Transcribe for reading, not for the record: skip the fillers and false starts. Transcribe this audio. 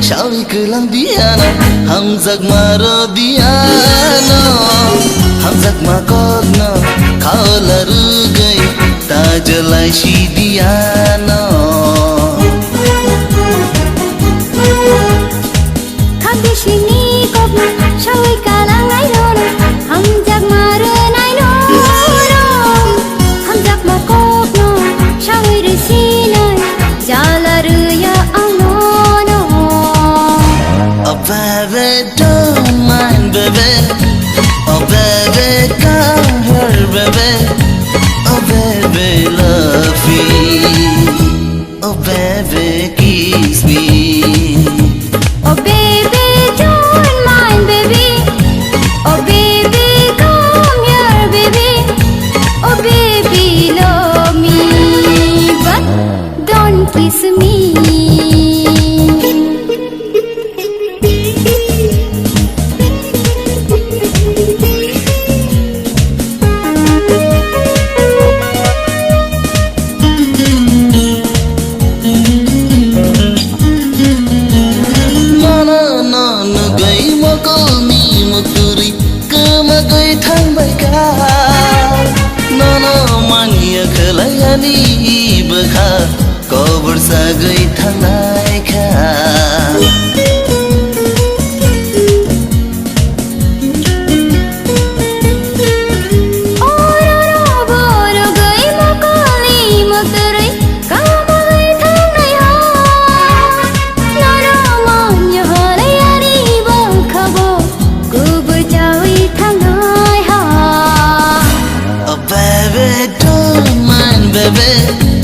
Shawi kelang diana hamzak maro diana hamzak makogna khala rugai tajalai si diana khabi sini kogna shawi kalang ai rono hamzak maro nai no hamzak makogna shawi resina jala ruya baby, don't mind, baby. Oh, baby, come here, baby. Oh, baby, love me. Oh, baby, kiss me. Oh, baby, don't mind, baby. Oh, baby, come here, baby. Oh, baby, love me. But don't kiss me. Ni bekha kau bersagai tanai kha baby,